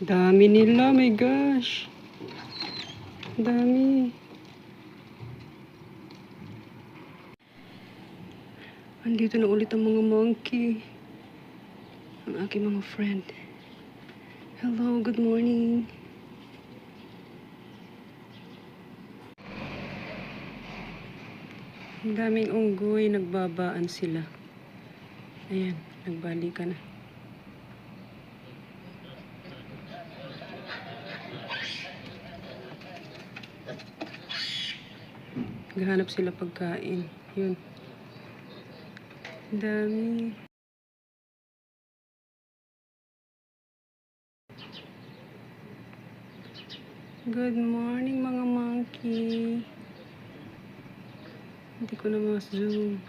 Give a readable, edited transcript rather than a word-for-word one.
Dami nila, my gosh. Dami. Andito na ulit ang mga monkey. Ang aking mga friend. Hello, good morning. Ang daming unggoy, nagbabaan sila. Ayan, nagbalikan na. Naghahanap sila pagkain. Yun. Ang dami. Good morning mga monkey. Hindi ko na ma-zoom.